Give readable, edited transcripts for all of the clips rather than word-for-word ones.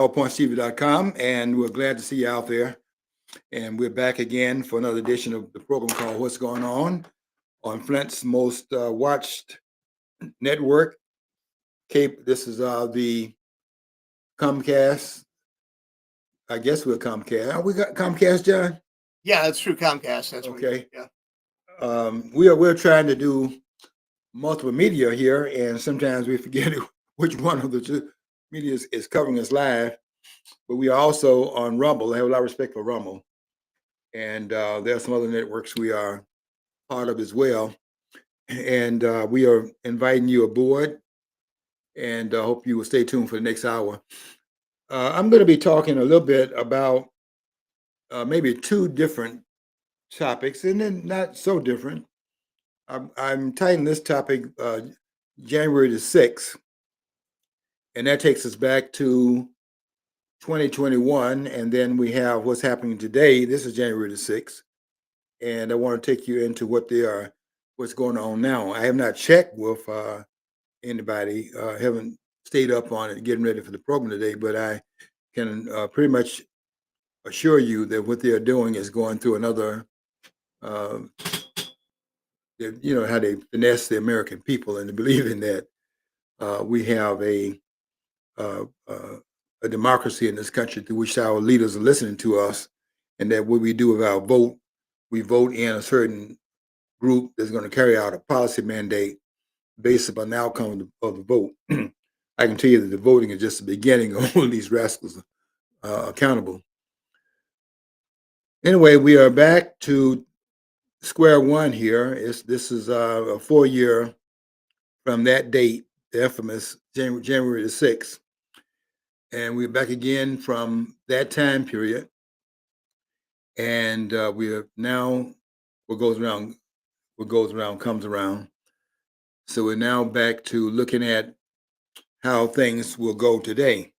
allpointstv.com, and we're glad to see you out there. And we're back again for another edition of the program called What's Going on Flint's most watched network. Cape. This is the Comcast. I guess we're Comcast. We got Comcast, John. Yeah, that's true. Comcast. That's Okay. Yeah. We're trying to do multiple media here, and sometimes we forget which one of the two media is covering us live. But we are also on Rumble. I have a lot of respect for Rumble. And there are some other networks we are part of as well. And we are inviting you aboard, and I hope you will stay tuned for the next hour. I'm going to be talking a little bit about maybe two different topics, and then not so different. I'm titling this topic January the 6th, and that takes us back to 2021, and then we have what's happening today. This is January the 6th, and I want to take you into what's going on now. I have not checked with anybody, haven't stayed up on it, getting ready for the program today, but I can pretty much assure you that what they're doing is going through another, how they finesse the American people and believing that we have a democracy in this country through which our leaders are listening to us, and that what we do with our vote, we vote in a certain group that's going to carry out a policy mandate based upon the outcome of the vote. I can tell you that the voting is just the beginning of all these rascals accountable. Anyway, we are back to square one here. This is a 4-year from that date, the infamous January the 6th. And we're back again from that time period. And we are now, what goes around comes around. So we're now back to looking at how things will go today.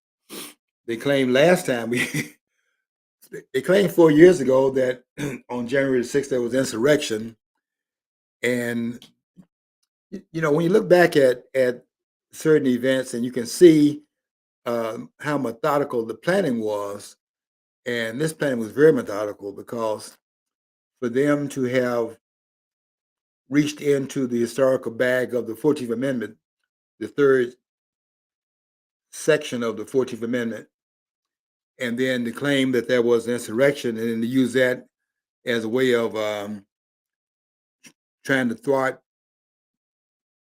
They claimed last time, they claimed 4 years ago that on January the 6th there was insurrection. And, when you look back at certain events and you can see how methodical the planning was, and this planning was very methodical, because for them to have reached into the historical bag of the 14th Amendment, the third section of the 14th Amendment, and then to claim that there was an insurrection, and then to use that as a way of trying to thwart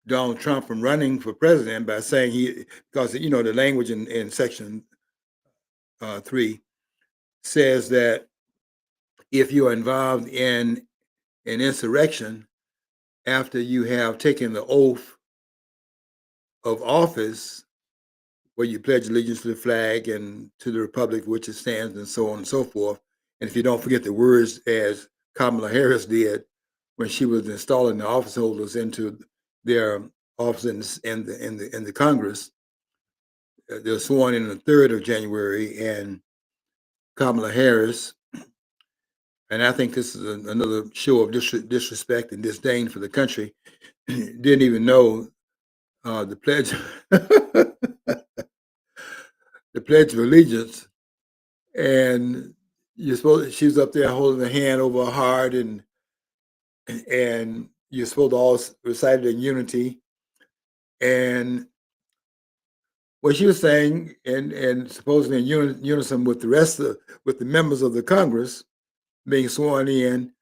Donald Trump from running for president by saying because the language in Section 3 says that if you are involved in an insurrection after you have taken the oath of office, where you pledge allegiance to the flag and to the republic for which it stands, and so on and so forth. And if you don't forget the words, as Kamala Harris did when she was installing the office holders into their office in the Congress, they're sworn in on the 3rd of January, and Kamala Harris, and I think this is another show of disrespect and disdain for the country, didn't even know the pledge. The Pledge of Allegiance, and she's up there holding her hand over her heart, and you're supposed to all recite it in unity. And what she was saying, and supposedly in unison with with the members of the Congress being sworn in,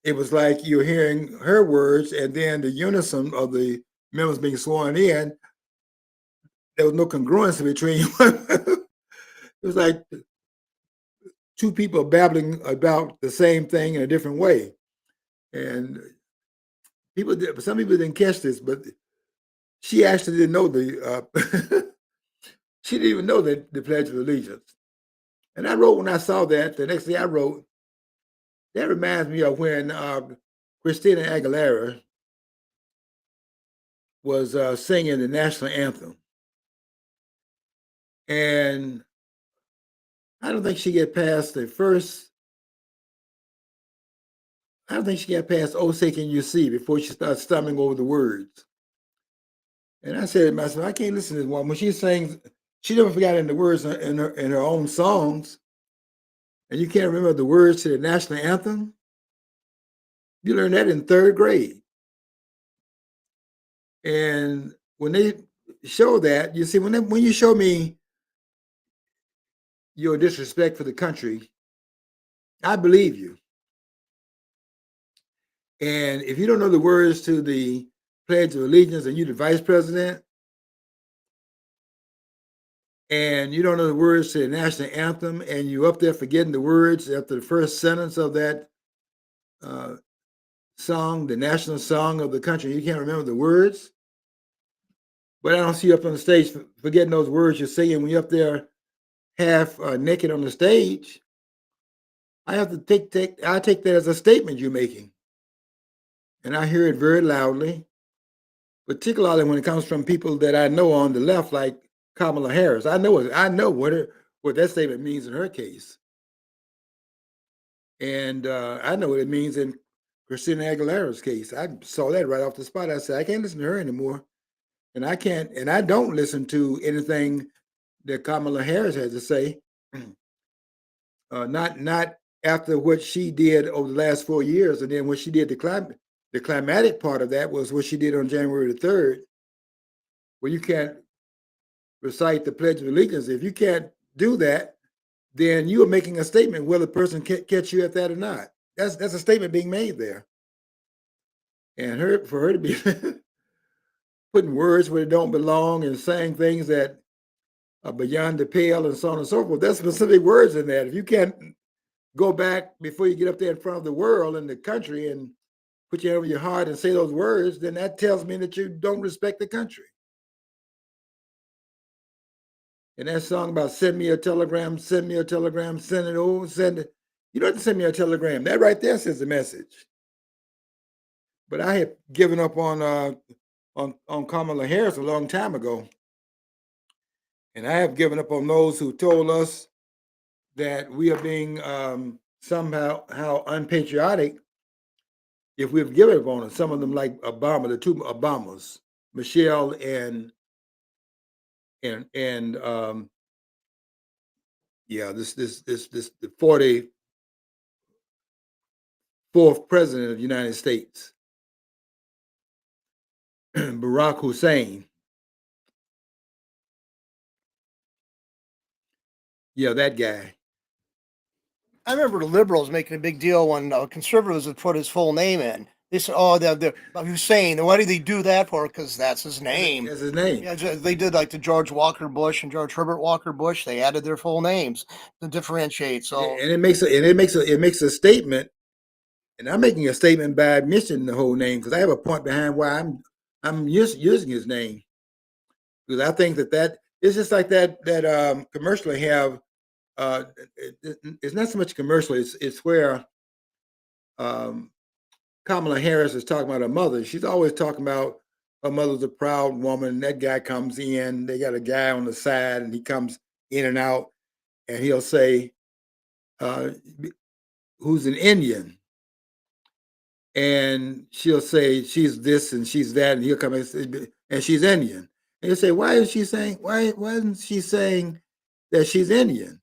it was like you're hearing her words, and then the unison of the members being sworn in, there was no congruency between it was like two people babbling about the same thing in a different way. And some people didn't catch this, but she actually didn't know she didn't even know the Pledge of Allegiance. And I wrote, when I saw that, the next day I wrote, that reminds me of when Christina Aguilera was singing the national anthem. And I don't think she got past the first, I don't think she got past "Oh Say Can You See" before she started stumbling over the words. And I said to myself, I can't listen to this woman. When she sings She never forgot in the words in her own songs. And you can't remember the words to the national anthem. You learned that in third grade. And when they show that, you see, when you show me your disrespect for the country, I believe you. And if you don't know the words to the Pledge of Allegiance and you're the vice president, and you don't know the words to the national anthem, and you up there forgetting the words after the first sentence of that song, the national song of the country, you can't remember the words. But I don't see you up on the stage forgetting those words you're singing when you're up there half naked on the stage. I have to take that as a statement you're making. And I hear it very loudly, particularly when it comes from people that I know on the left, like Kamala Harris. I know what that statement means in her case. And I know what it means in Christina Aguilera's case. I saw that right off the spot. I said, I can't listen to her anymore. And I don't listen to anything that Kamala Harris has to say. Not after what she did over the last 4 years, and then what she did, the climatic part of that was what she did on January the 3rd, where you can't recite the Pledge of Allegiance. If you can't do that, then you are making a statement whether the person can catch you at that or not. That's a statement being made there. And for her to be putting words where they don't belong and saying things that are beyond the pale and so on and so forth, there's specific words in that. If you can't go back before you get up there in front of the world and the country and put your hand over your heart and say those words, then that tells me that you don't respect the country. And that song about send me a telegram, send it over, send it. You don't have to send me a telegram. That right there says the message. But I had given up on Kamala Harris a long time ago. And I have given up on those who told us that we are being somehow unpatriotic if we've given up on it. Some of them, like Obama, the two Obamas, Michelle and the 44th president of the United States, Barack Hussein. Yeah, that guy. I remember the liberals making a big deal when conservatives would put his full name in. They said, "Oh, they're Hussein. Why did they do that for? Because that's his name." That's his name. Yeah, they did like the George Walker Bush and George Herbert Walker Bush. They added their full names to differentiate. So, and it makes a statement. And I'm making a statement by mentioning the whole name because I have a point behind why I'm using his name, because I think that it's just like that commercial they have. It's not so much a commercial. It's where Kamala Harris is talking about her mother. She's always talking about her mother's a proud woman. That guy comes in. They got a guy on the side, and he comes in and out, and he'll say, "Who's an Indian?" And she'll say she's this and she's that, and he'll come and say, and she's Indian. And he'll say, why isn't she saying that she's Indian?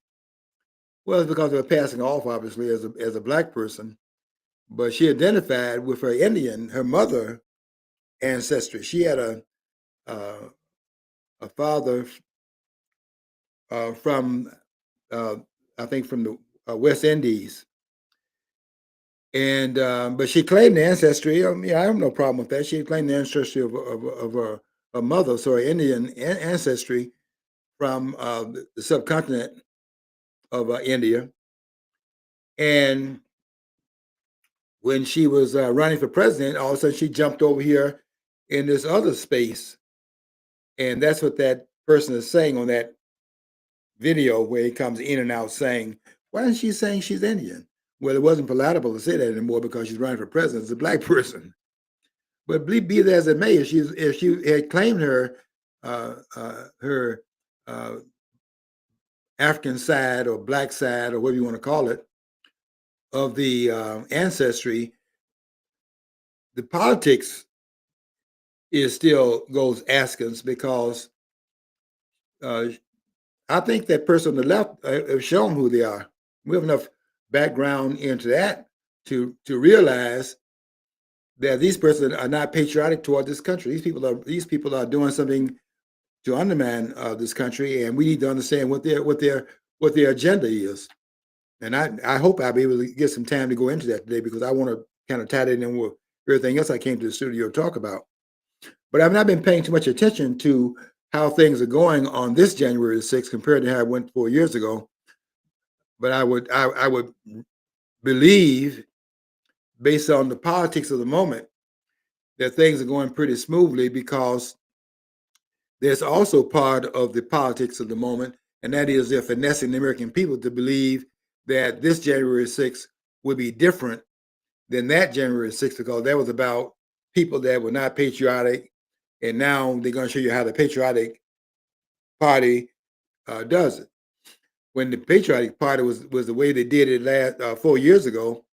Well, it's because they're passing off, obviously, as a black person. But she identified with her Indian, her mother ancestry. She had a father from, I think, from the West Indies. And but she claimed the ancestry. I have no problem with that. She claimed the ancestry of her mother, so her Indian ancestry from the subcontinent of India. And when she was running for president, all of a sudden she jumped over here in this other space, and that's what that person is saying on that video where he comes in and out saying, "Why isn't she saying she's Indian?" Well, it wasn't palatable to say that anymore because she's running for president as a black person. But be that as it may, if she had claimed her African side or black side or whatever you want to call it of the ancestry, the politics is still goes askance because I think that person on the left have shown who they are. We have enough background into that to realize that these persons are not patriotic toward this country. These people are doing something to undermine this country, and we need to understand what their agenda is. And I hope I'll be able to get some time to go into that today because I want to kind of tie that in with everything else I came to the studio to talk about. But I've not been paying too much attention to how things are going on this January the 6th compared to how it went 4 years ago. But I would believe, based on the politics of the moment, that things are going pretty smoothly because there's also part of the politics of the moment, and that is they're finessing the American people to believe that this January 6th will be different than that January 6th because that was about people that were not patriotic, and now they're going to show you how the patriotic party does it. When the patriotic party was the way they did it last 4 years ago,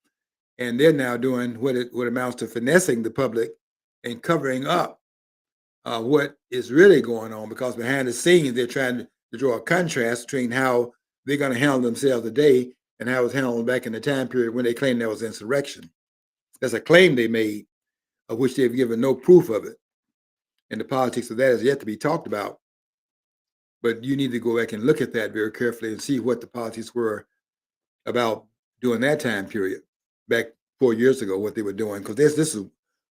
and they're now doing what amounts to finessing the public and covering up what is really going on because behind the scenes they're trying to draw a contrast between how they're going to handle themselves today and how it was handled back in the time period when they claimed there was insurrection. That's a claim they made, of which they've given no proof of it. And the politics of that is yet to be talked about. But you need to go back and look at that very carefully and see what the politics were about during that time period, back 4 years ago, what they were doing. Because this is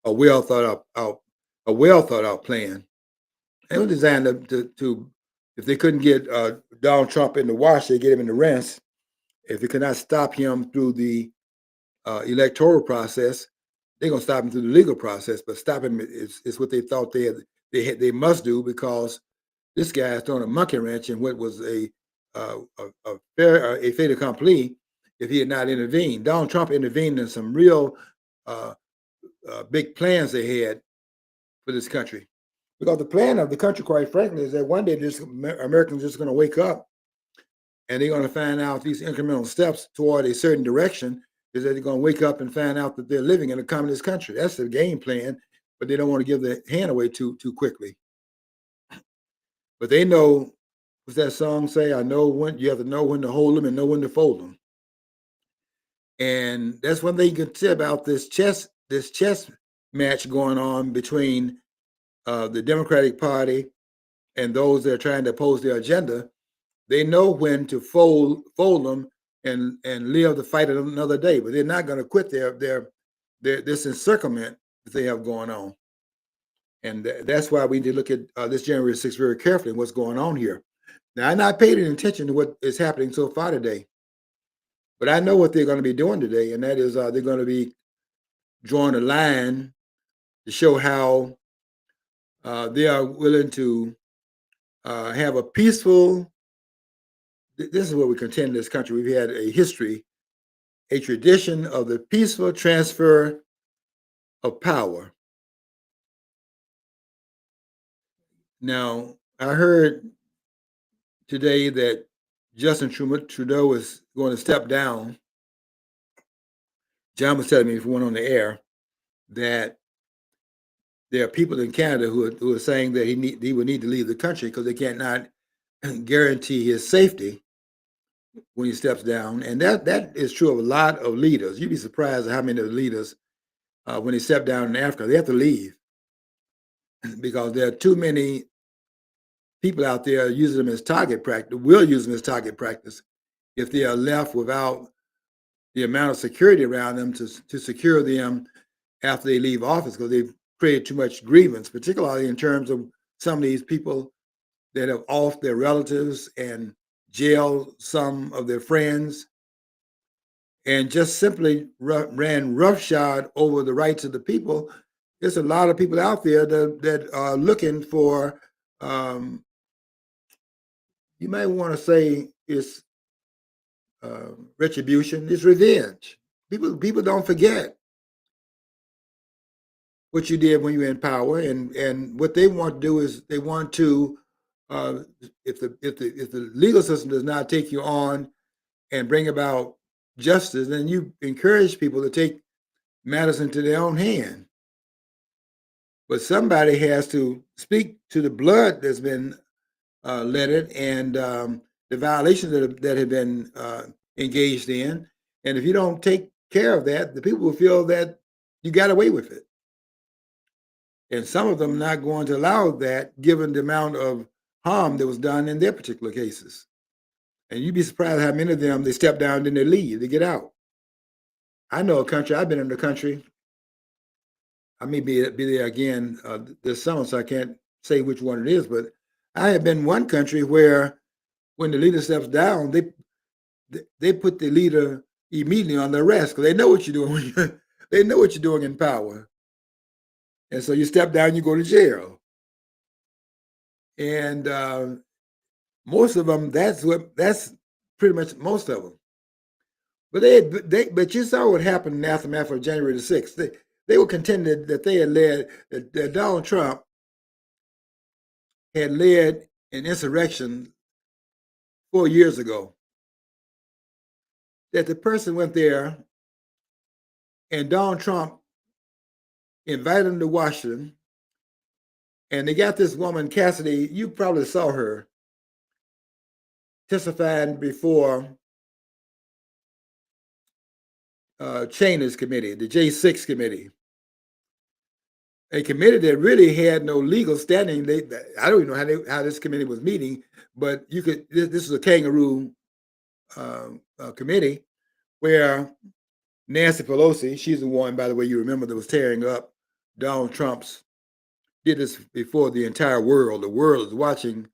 a well thought out plan. It was designed to if they couldn't get Donald Trump in the wash, they get him in the rinse. If they could not stop him through the electoral process, they're gonna stop him through the legal process. But stop him is what they thought they must do because this guy is throwing a monkey wrench in what was a fait accompli if he had not intervened. Donald Trump intervened in some real big plans they had for this country. Because the plan of the country, quite frankly, is that one day Americans are just going to wake up and they're going to find out these incremental steps toward a certain direction is that they're going to wake up and find out that they're living in a communist country. That's the game plan, but they don't want to give the hand away too quickly. But they know, what's that song say? I know when you have to know when to hold them and know when to fold them. And that's one thing you can say about this chess match going on between the Democratic Party and those that are trying to oppose their agenda. They know when to fold them and live to fight another day, but they're not going to quit this encirclement that they have going on. And that's why we need to look at this January 6th very carefully and what's going on here. Now, I'm not paying any attention to what is happening so far today, but I know what they're going to be doing today, and that is they're going to be drawing a line to show how they are willing to have a peaceful. This is what we contend in this country. We've had a history, a tradition of the peaceful transfer of power. Now, I heard today that Justin Trudeau is going to step down. John was telling me if we went on the air that there are people in Canada who are saying that he would need to leave the country because they cannot guarantee his safety when he steps down. And that is true of a lot of leaders. You'd be surprised at how many of the leaders, when they step down in Africa, they have to leave because there are too many people out there using them as target practice, will use them as target practice if they are left without the amount of security around them to secure them after they leave office because they've created too much grievance, particularly in terms of some of these people that have off their relatives and jailed some of their friends and just simply ran roughshod over the rights of the people. There's a lot of people out there that are looking for, you might want to say it's retribution, it's revenge. People don't forget what you did when you were in power, and what they want to do is they want to, if the legal system does not take you on and bring about justice, then you encourage people to take matters into their own hand. But somebody has to speak to the blood that's been lettered and the violations that have been engaged in. And if you don't take care of that, the people will feel that you got away with it. And some of them not going to allow that given the amount of harm that was done in their particular cases. And you'd be surprised how many of them, they step down, then they leave, they get out. I know a country, I've been in the country. I may be there again this summer, so I can't say which one it is, but I have been in one country where when the leader steps down, they put the leader immediately on the arrest because they know what you're doing. They know what you're doing in power. And so you step down, you go to jail. And most of them, that's pretty much most of them. But you saw what happened in the aftermath of January the 6th. They were contending that they had led, that Donald Trump had led an insurrection 4 years ago. That the person went there and Donald Trump invited him to Washington. And they got this woman, Cassidy, you probably saw her, testifying before Cheney's committee, the J6 committee. A committee that really had no legal standing. I don't even know how this committee was meeting, but you could. This is a kangaroo committee where Nancy Pelosi, she's the one, by the way, you remember, that was tearing up Donald Trump's. Did this before the entire world. The world is watching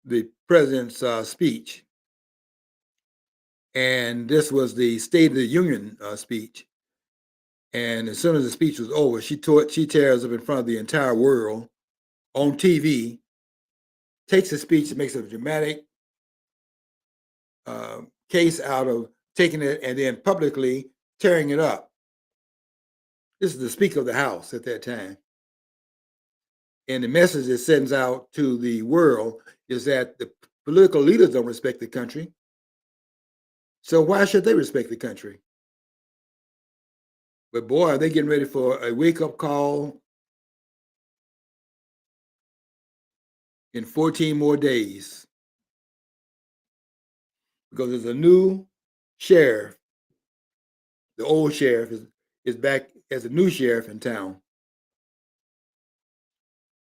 the president's speech, and this was the State of the Union speech. And as soon as the speech was over, she tears up in front of the entire world on TV, takes the speech and makes a dramatic case out of taking it and then publicly tearing it up. This is the Speaker of the House at that time. And the message it sends out to the world is that the political leaders don't respect the country. So why should they respect the country? But boy, are they getting ready for a wake-up call in 14 more days. Because there's a new sheriff. The old sheriff is back as a new sheriff in town.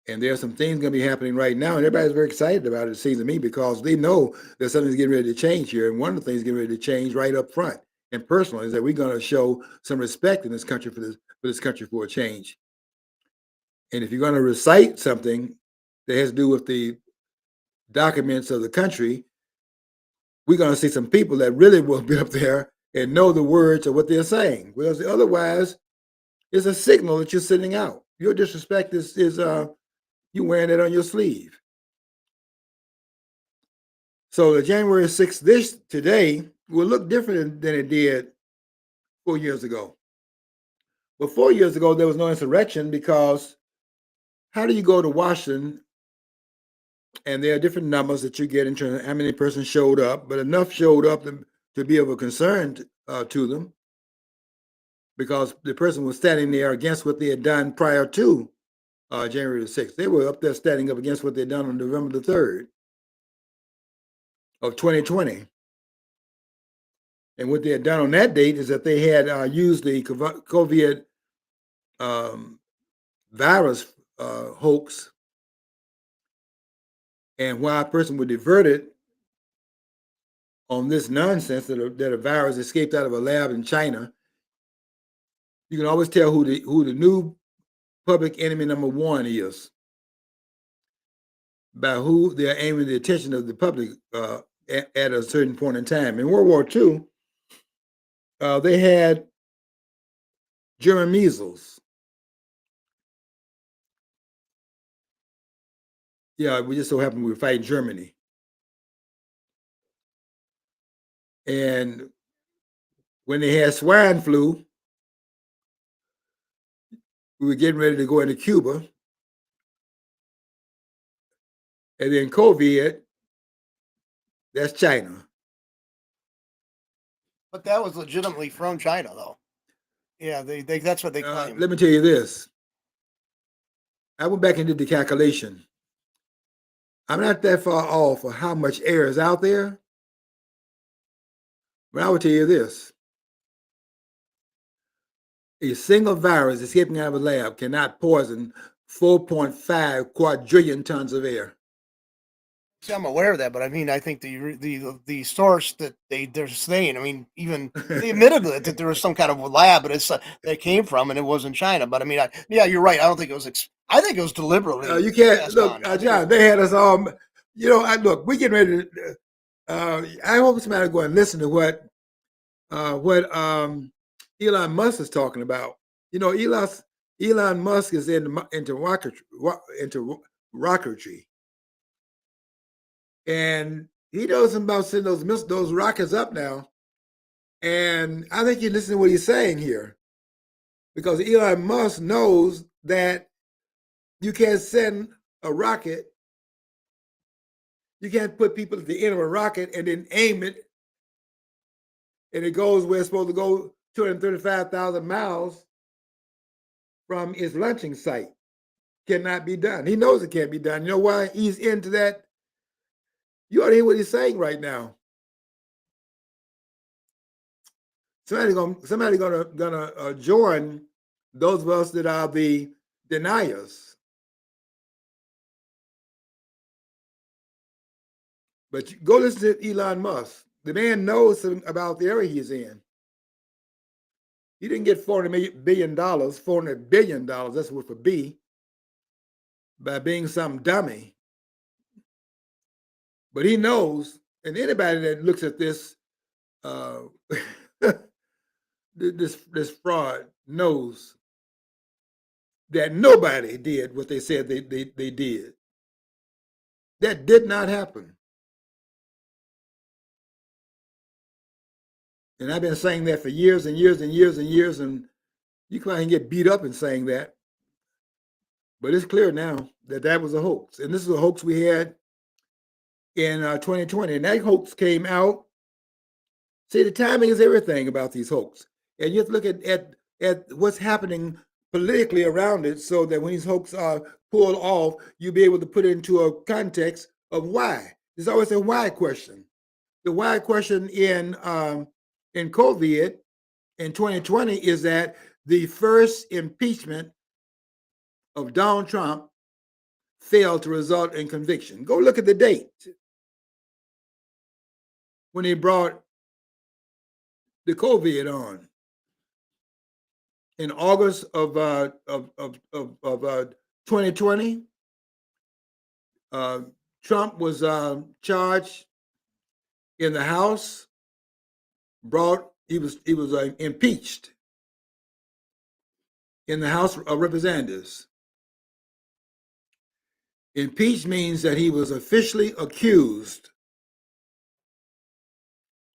And there are some things going to be happening right now, and everybody's very excited about it seems to me, because they know that something's getting ready to change here. And one of the things getting ready to change right up front and personally is that we're going to show some respect in this country for this country for a change. And if you're going to recite something that has to do with the documents of the country, we're going to see some people that really will be up there and know the words of what they're saying. Because otherwise, it's a signal that you're sending out. Your disrespect is you wearing it on your sleeve. So the January 6th today will look different than it did 4 years ago. But 4 years ago, there was no insurrection, because how do you go to Washington and there are different numbers that you get in terms of how many persons showed up, but enough showed up to be of a concern to them, because the person was standing there against what they had done prior to January the 6th. They were up there standing up against what they'd done on November the 3rd of 2020. And what they had done on that date is that they had used the COVID virus hoax, and why a person would divert it on this nonsense that a virus escaped out of a lab in China. You can always tell who the new public enemy number one is by who they're aiming the attention of the public at a certain point in time. In World War II, they had German measles. Yeah, we just so happened we were fighting Germany. And when they had swine flu, we were getting ready to go into Cuba. And then COVID, that's China. But that was legitimately from China, though. Yeah, they that's what they claim. Let me tell you this. I went back and did the calculation. I'm not that far off of how much air is out there, but I will tell you this. A single virus escaping out of a lab cannot poison 4.5 quadrillion tons of air. See, I'm aware of that, but I mean, I think the source that they're saying, I mean, even they admitted that there was some kind of lab, but it's that came from, and it wasn't China. But I mean, yeah, you're right. I don't think it was. I think it was deliberately You can't passed look, on. I think it John. was- They had us all. You know, look. We getting ready to. I hope somebody go and listen to what Elon Musk is talking about. You know, Elon Musk is into rocketry, and he knows something about sending those rockets up now. And I think you listen to what he's saying here, because Elon Musk knows that you can't send a rocket. You can't put people at the end of a rocket and then aim it, and it goes where it's supposed to go 235,000 miles from its launching site. Cannot be done. He knows it can't be done. You know why? He's into that. You ought to hear what he's saying right now. Somebody's gonna join those of us that are the deniers. But go listen to Elon Musk. The man knows something about the area he's in. He didn't get $400 billion, $400 billion, that's with a B, by being some dummy. But he knows, and anybody that looks at this this fraud knows that nobody did what they said they did. That did not happen. And I've been saying that for years and years and years and years, and you can get beat up in saying that. But it's clear now that that was a hoax. And this is a hoax we had in 2020. And that hoax came out. See, the timing is everything about these hoaxes. And you have to look at what's happening politically around it, so that when these hoaxes are pulled off, you'll be able to put it into a context of why. There's always a why question. The why question in COVID in 2020 is that the first impeachment of Donald Trump failed to result in conviction. Go look at the date when they brought the COVID on. In August of 2020, Trump was charged in the House. He was impeached in the House of Representatives. Impeached means that he was officially accused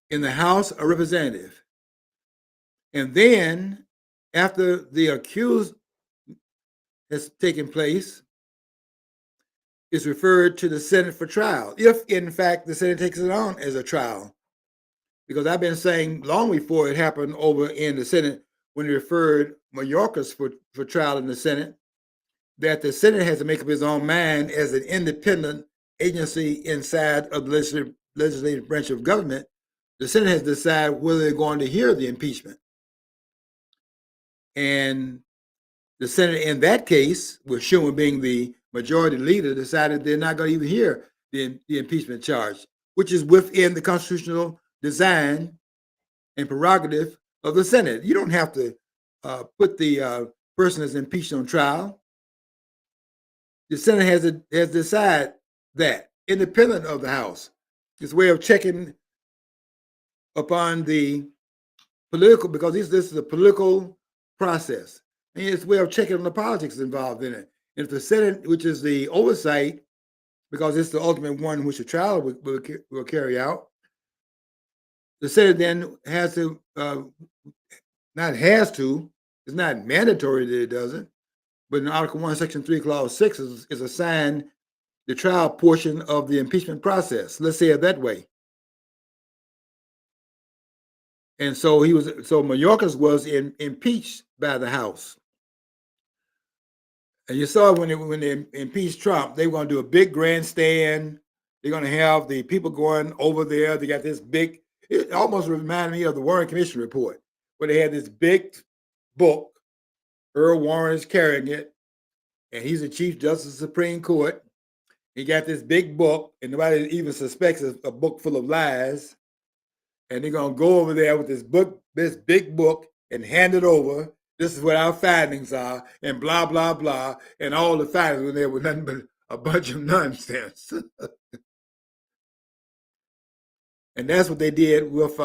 in the House of Representatives. And then, after the accused has taken place, it's referred to the Senate for trial, if in fact the Senate takes it on as a trial. Because I've been saying long before it happened over in the Senate, when they referred Mayorkas for trial in the Senate, that the Senate has to make up its own mind as an independent agency inside of the legislative branch of government. The Senate has to decide whether they're going to hear the impeachment. And the Senate in that case, with Schumer being the majority leader, decided they're not going to even hear the impeachment charge, which is within the constitutional design and prerogative of the Senate. You don't have to put the person that's impeached on trial. The Senate has to decide that, independent of the House. It's a way of checking upon the political, because this is a political process. And it's a way of checking on the politics involved in it. And if the Senate, which is the oversight, because it's the ultimate one which the trial will carry out, the Senate then has to, not has to, it's not mandatory that it doesn't, but in Article 1, Section 3, Clause 6 is assigned the trial portion of the impeachment process. Let's say it that way. And so Mayorkas was impeached by the House. And you saw when they impeached Trump, they were going to do a big grandstand. They're going to have the people going over there. They got this big. It almost reminded me of the Warren Commission report, where they had this big book. Earl Warren is carrying it, and he's the Chief Justice of the Supreme Court. He got this big book, and nobody even suspects it's a book full of lies. And they're gonna go over there with this big book, and hand it over. This is what our findings are, and blah blah blah, and all the findings when there were nothing but a bunch of nonsense. And that's what they did with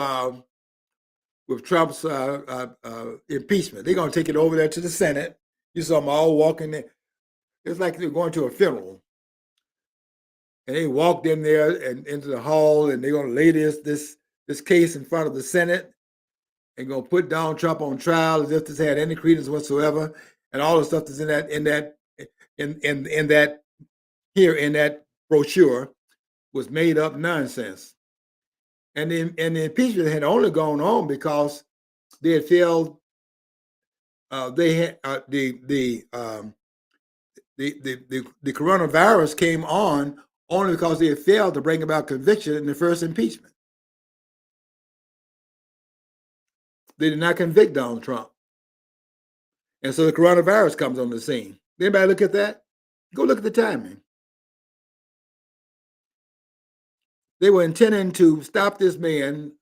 Trump's impeachment. They're gonna take it over there to the Senate. You saw them all walking there. It's like they're going to a funeral. And they walked in there and into the hall, and they're gonna lay this case in front of the Senate, and gonna put Donald Trump on trial as if this had any credence whatsoever, and all the stuff that's in that brochure was made up nonsense. And the impeachment had only gone on because they had failed. They had the coronavirus came on only because they had failed to bring about conviction in the first impeachment. They did not convict Donald Trump. And so the coronavirus comes on the scene. Anybody look at that? Go look at the timing. They were intending to stop this man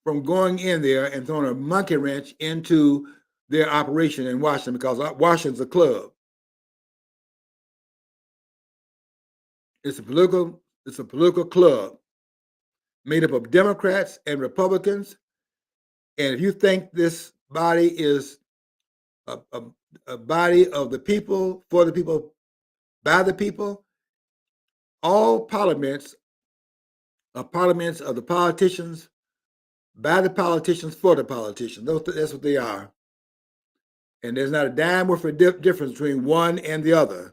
from going in there and throwing a monkey wrench into their operation in Washington, because Washington's a club. It's a political club made up of Democrats and Republicans. And if you think this body is a body of the people, for the people, by the people, all parliaments are parliaments of the politicians, by the politicians, for the politicians. That's what they are. And there's not a dime worth of difference between one and the other.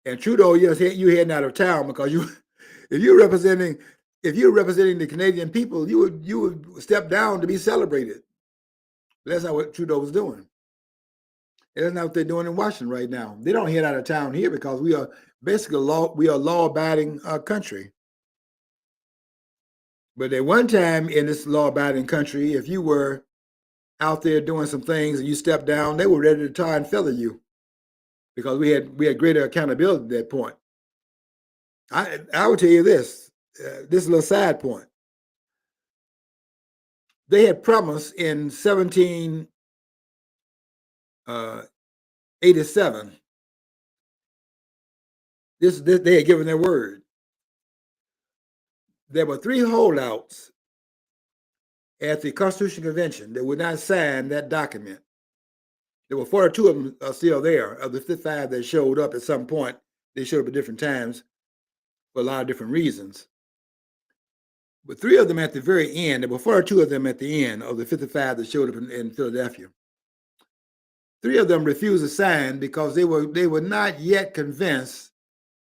And Trudeau, yes, you heading out of town because if you're representing the Canadian people, you would step down to be celebrated. But that's not what Trudeau was doing. And that's not what they're doing in Washington right now. They don't head out of town here because we are basically a law-abiding country. But at one time in this law-abiding country, if you were out there doing some things and you stepped down, they were ready to tar and feather you, because we had greater accountability at that point. I will tell you this little side point. They had promised in 1787. They had given their word. There were 3 holdouts at the Constitutional Convention that would not sign that document. There were 42 of them are still there. Of the 55 that showed up at some point, they showed up at different times for a lot of different reasons. But 3 of them at the very end, there were 42 of them at the end of the 55 that showed up in Philadelphia. 3 of them refused to sign because they were not yet convinced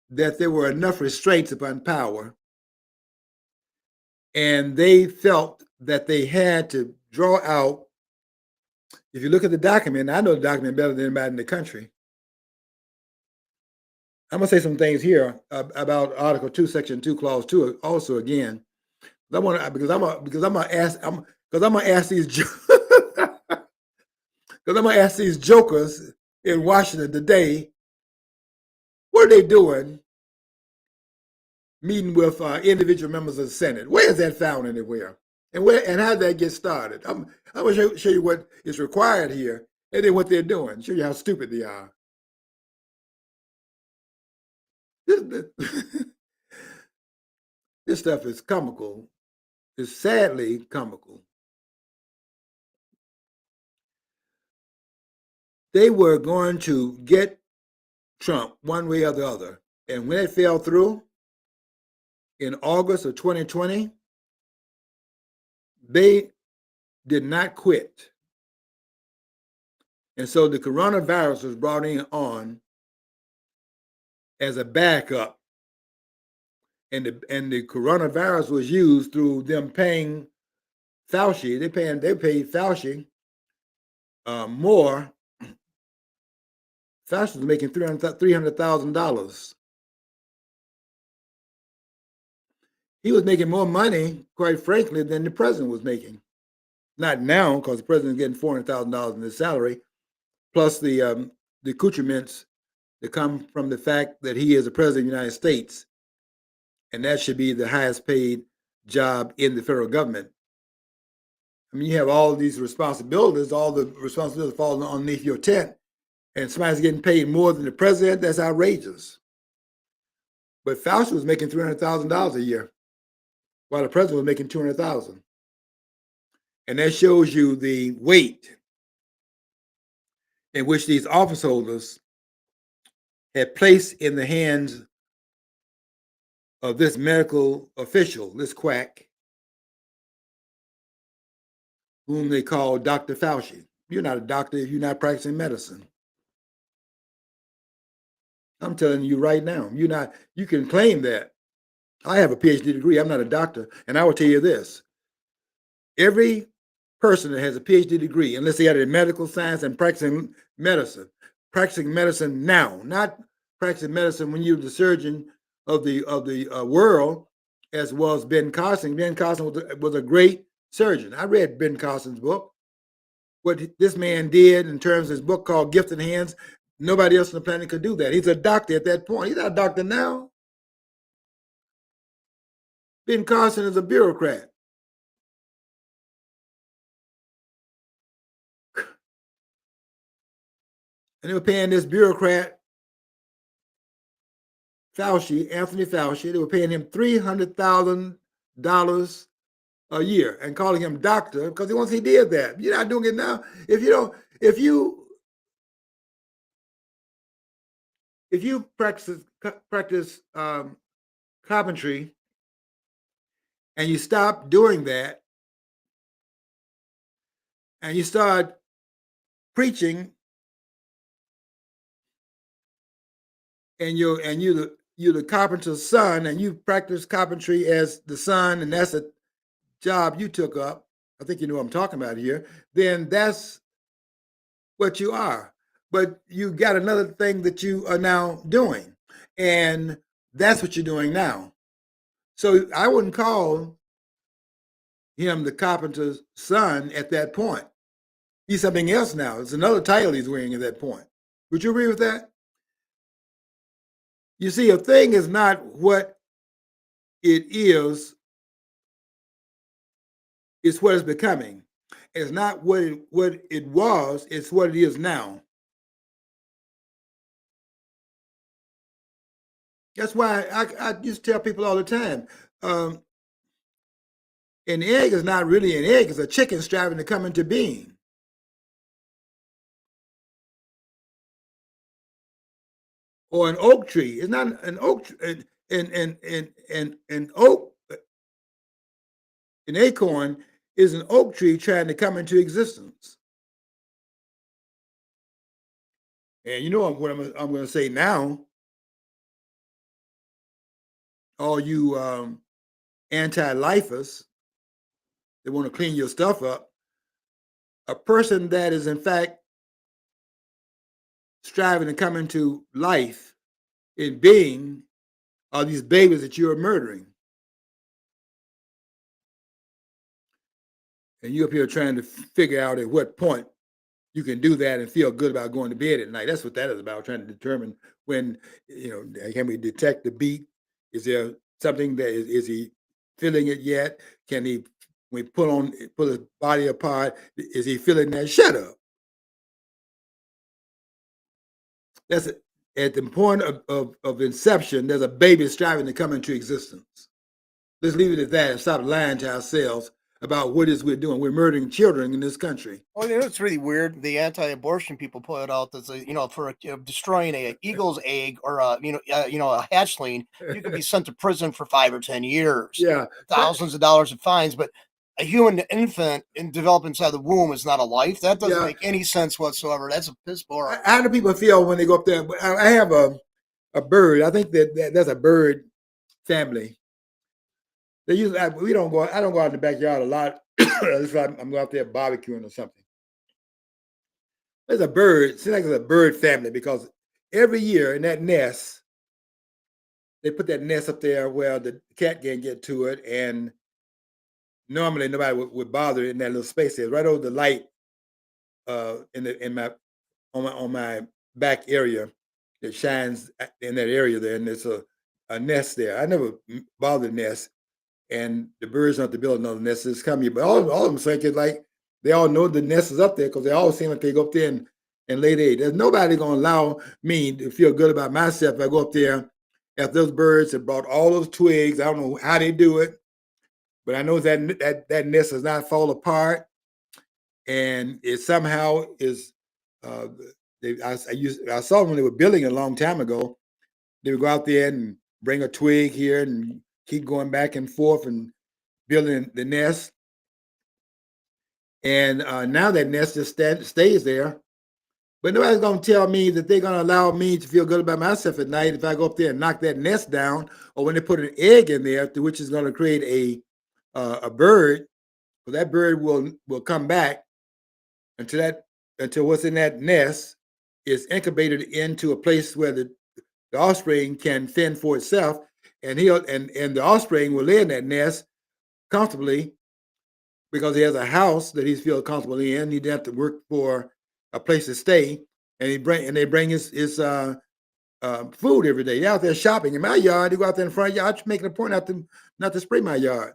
that there were enough restraints upon power. And they felt that they had to draw out. If you look at the document, I know the document better than anybody in the country. I'm gonna say some things here about Article 2, Section 2, Clause 2, also again. I'm gonna ask these jokers in Washington today, what are they doing meeting with individual members of the Senate? Where is that found anywhere? And how did that get started? I'm going to show you what is required here, and then what they're doing. Show you how stupid they are. This stuff is comical. It's sadly comical. They were going to get Trump one way or the other. And when it fell through in August of 2020, they did not quit. And so the coronavirus was brought in on as a backup. And the coronavirus was used through them paying Fauci. They paid Fauci more Fauci was making $300,000. He was making more money, quite frankly, than the president was making. Not now, because the president's getting $400,000 in his salary, plus the accoutrements that come from the fact that he is the president of the United States, and that should be the highest paid job in the federal government. I mean, you have all these responsibilities, all the responsibilities falling underneath your tent, and somebody's getting paid more than the president. That's outrageous. But Fauci was making $300,000 a year, while the president was making $200,000. And that shows you the weight in which these office holders had placed in the hands of this medical official, this quack, whom they call Dr. Fauci. You're not a doctor if you're not practicing medicine. I'm telling you right now, you can claim that. I have a PhD degree. I'm not a doctor. And I will tell you this. Every person that has a PhD degree, unless they had in medical science and practicing medicine now, not practicing medicine when you're the surgeon of the world, as was Ben Carson. Ben Carson was a great surgeon. I read Ben Carson's book. What this man did in terms of his book called Gifted Hands, nobody else on the planet could do that. He's a doctor at that point. He's not a doctor now. Ben Carson is a bureaucrat. And they were paying this bureaucrat, Anthony Fauci, they were paying him $300,000 a year and calling him doctor because once he did that. You're not doing it now. If you practice carpentry and you stop doing that and you start preaching, and you're the carpenter's son, and you practice carpentry as the son, and that's a job you took up, I think you know what I'm talking about here, then that's what you are. But you got another thing that you are now doing, and that's what you're doing now. So I wouldn't call him the carpenter's son at that point. He's something else now. It's another title he's wearing at that point. Would you agree with that? You see, a thing is not what it is, it's what it's becoming. It's not what it was, it's what it is now. That's why I used to tell people all the time, an egg is not really an egg, it's a chicken striving to come into being. Or an oak tree. It's not an oak tree. An acorn is an oak tree trying to come into existence. And you know what I'm going to say now. All you anti-lifers that want to clean your stuff up, a person that is in fact striving to come into life in being are these babies that you are murdering. And you're up here trying to figure out at what point you can do that and feel good about going to bed at night. That's what that is about, trying to determine when, can we detect the beat? Is there something that is he feeling it yet? Can he, when he pull his body apart, is he feeling that? Shut up. That's at the point of inception, there's a baby striving to come into existence. Let's leave it at that and stop lying to ourselves about what it is we're doing. We're murdering children in this country. Well, it's really weird. The anti-abortion people put it out that for destroying a eagle's egg or a hatchling, you could be sent to prison for 5 or 10 years. Yeah, thousands of dollars in fines. But a human infant developed inside the womb is not a life. That doesn't make any sense whatsoever. That's a piss poor. How do people feel when they go up there? I have a bird. I think that there's a bird family. They usually I don't go out in the backyard a lot. I'm going out there barbecuing or something. There's a bird. It seems like it's a bird family because every year in that nest, they put that nest up there where the cat can't get to it, and normally nobody would bother in that little space there, right over the light in my on my back area that shines in that area there, and there's a nest there. I never bothered the nest, and the birds don't have to build another nest. It's coming, but all of them think it's like they all know the nest is up there because they all seem like they go up there and lay their egg. There's nobody gonna allow me to feel good about myself if I go up there. If those birds have brought all those twigs, I don't know how they do it, but I know that nest does not fall apart, and it somehow is. Uh, I saw them when they were building it a long time ago. They would go out there and bring a twig here and keep going back and forth and building the nest. And now that nest just stays there. But nobody's going to tell me that they're going to allow me to feel good about myself at night if I go up there and knock that nest down, or when they put an egg in there, which is going to create a bird. Well, that bird will come back until what's in that nest is incubated into a place where the offspring can fend for itself, and the offspring will lay in that nest comfortably because he has a house that he feels comfortable in. He doesn't have to work for a place to stay, and they bring his food every day. They're out there shopping. In my yard, they go out there in the front yard. I'm making a point not to spray my yard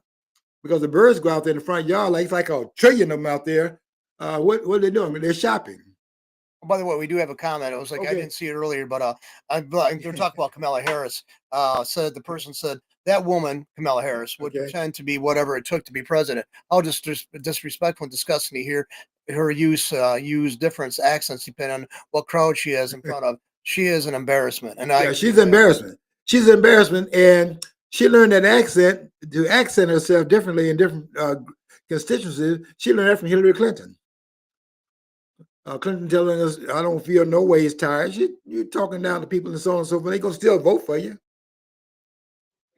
because the birds go out there in the front yard it's like a trillion of them out there. What are they doing? They're shopping. Oh, by the way, we do have a comment. It was like I Okay. didn't see it earlier, but they're talking about Kamala Harris. The person said that woman, Kamala Harris, would Okay. pretend to be whatever it took to be president. How disrespectful and disgusting to hear her use different accents depending on what crowd she is in front of. She is an embarrassment, and Yeah, she's an embarrassment. She's an embarrassment, and she learned that accent to accent herself differently in different constituencies. She learned that from Hillary Clinton. Clinton telling us, "I don't feel no ways tired." You're talking down to people and so on and so forth. They're gonna still vote for you.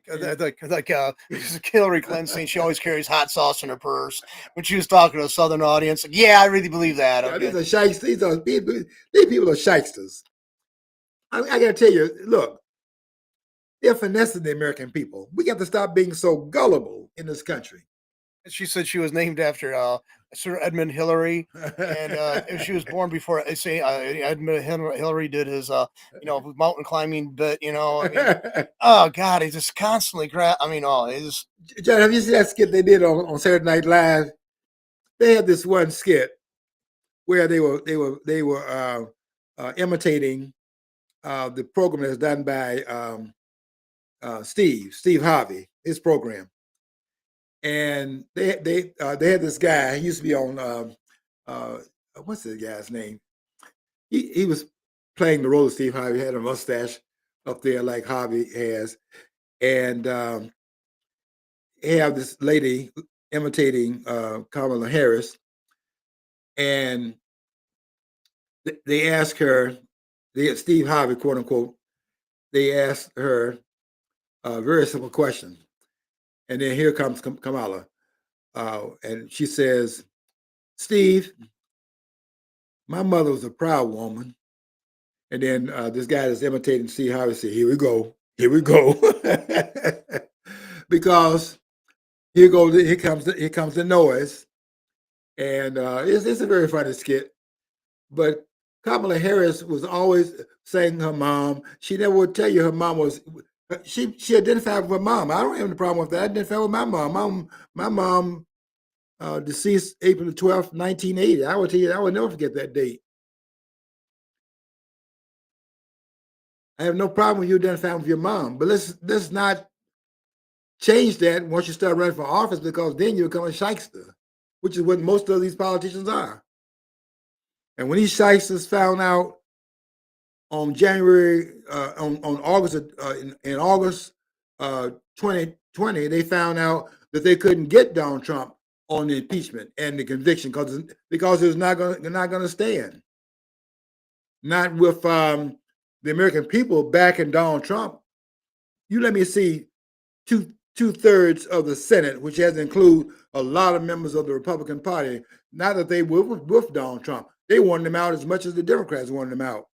like Hillary Clinton saying she always carries hot sauce in her purse when she was talking to a Southern audience. Like, yeah, I really believe that. Yeah, Okay. these are shysters. These people are shysters. I got to tell you, look, they're finessing the American people. We got to stop being so gullible in this country. She said she was named after Sir Edmund Hillary, and she was born before. They say Edmund Hillary did his mountain climbing bit. Oh God, he just constantly he's John, have you seen that skit they did on Saturday Night Live? They had this one skit where they were imitating the program that's done by Steve Harvey, his program, and they had this guy. He used to be on what's the guy's name? He was playing the role of Steve Harvey. He had a mustache up there like Harvey has, and he had this lady imitating Kamala Harris, and they asked her, Steve Harvey, quote unquote, they asked her a very simple question. And then here comes Kamala. And she says, "Steve, my mother was a proud woman." And then this guy that's imitating Steve Harvey said, here we go. Because here comes the noise. And it's a very funny skit. But Kamala Harris was always saying her mom. She never would tell you her mom was. She identified with her mom. I don't have any problem with that. I identify with my mom. My mom deceased April 12th, 1980. I would tell you, I would never forget that date. I have no problem with you identifying with your mom, but let's not change that once you start running for office, because then you become a shyster, which is what most of these politicians are. And when these shysters found out on August in August 2020, they found out that they couldn't get Donald Trump on the impeachment and the conviction because it was not going to stand. Not with the American people backing Donald Trump. You let me see two-thirds of the Senate, which has to include a lot of members of the Republican Party. Not that they were with Donald Trump. They wanted him out as much as the Democrats wanted him out.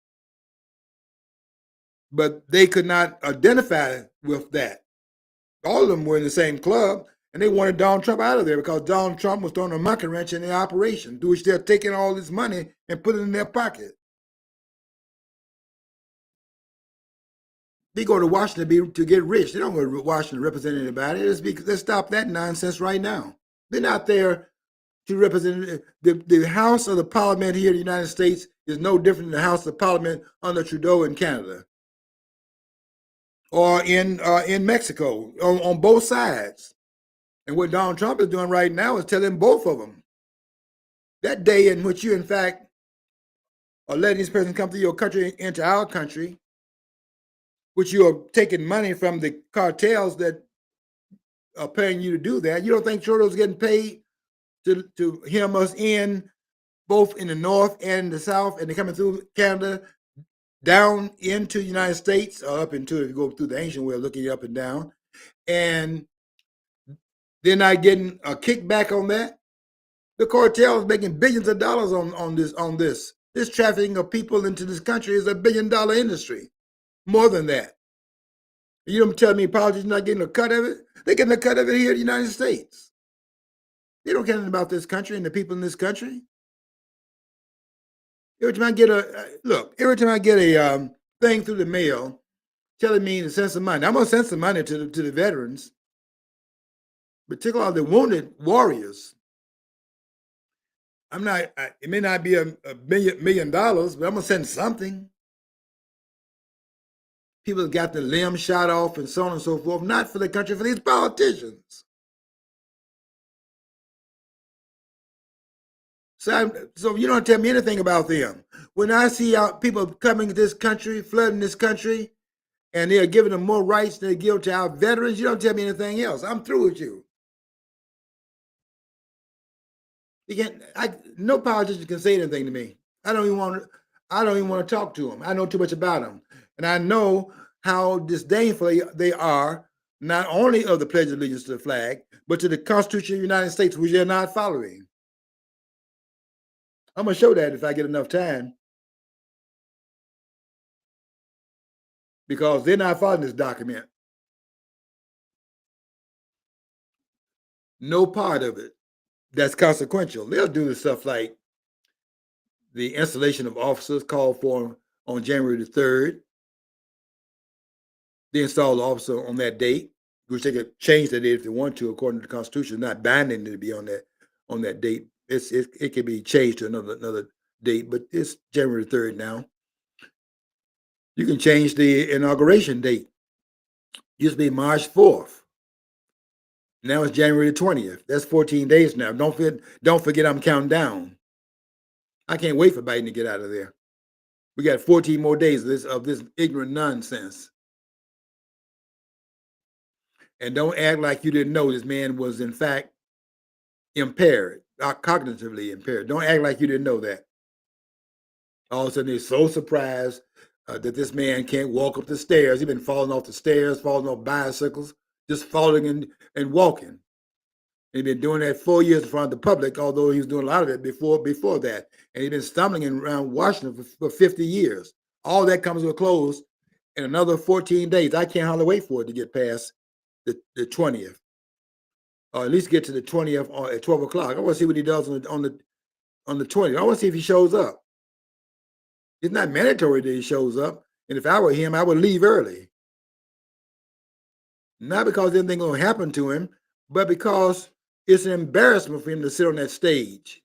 but they could not identify with that. All of them were in the same club, and they wanted Donald Trump out of there because Donald Trump was throwing a monkey wrench in their operation, through which they're taking all this money and putting it in their pocket. They go to Washington to get rich. They don't go to Washington to represent anybody. Let's stop that nonsense right now. They're not there to represent the House of the Parliament here in the United States is no different than the House of Parliament under Trudeau in Canada or in Mexico on both sides. And what Donald Trump is doing right now is telling both of them that day in which you, in fact, are letting this person come to your country, into our country, which you are taking money from the cartels that are paying you to do that. You don't think Trudeau's getting paid to hem us in, both in the north and the south, and they're coming through Canada down into the United States, or up into, if you go through the ancient way of looking up and down, and they're not getting a kickback on that? The cartel is making billions of dollars on this. This trafficking of people into this country is $1 billion industry, more than that. You don't tell me politicians not getting a cut of it? They're getting a cut of it here in the United States. They don't care anything about this country and the people in this country. Every time I get a thing through the mail telling me to send some money, I'm gonna send some money to the veterans, particularly the wounded warriors. It may not be a million dollars, but I'm gonna send something. People have got the limb shot off and so on and so forth, not for the country, for these politicians. So you don't tell me anything about them. When I see people coming to this country, flooding this country, and they are giving them more rights than they give to our veterans, you don't tell me anything else. I'm through with you. No politician can say anything to me. I don't even want to talk to them. I know too much about them, and I know how disdainful they are, not only of the Pledge of Allegiance to the flag, but to the Constitution of the United States, which they're not following. I'm gonna show that if I get enough time, because they're not following this document. No part of it that's consequential. They'll do the stuff like the installation of officers called for on January the 3rd. They install the officer on that date, which they could change the date if they want to, according to the Constitution. Not binding to be on that date. It can be changed to another date, but it's January 3rd now. You can change the inauguration date. Used to be March 4th. Now it's January the 20th. That's 14 days now. Don't forget I'm counting down. I can't wait for Biden to get out of there. We got 14 more days of this ignorant nonsense. And don't act like you didn't know this man was in fact impaired, cognitively impaired. Don't act like you didn't know that. All of a sudden they're so surprised that this man can't walk up the stairs. He's been falling off the stairs, falling off bicycles, just falling and walking. He's been doing that 4 years in front of the public, although he was doing a lot of it before that. And he's been stumbling around Washington for 50 years. All that comes to a close in another 14 days. I can't hardly wait for it to get past the 20th, or at least get to the 20th at 12 o'clock. I want to see what he does on the 20th. I want to see if he shows up. It's not mandatory that he shows up. And if I were him, I would leave early. Not because anything will happen to him, but because it's an embarrassment for him to sit on that stage.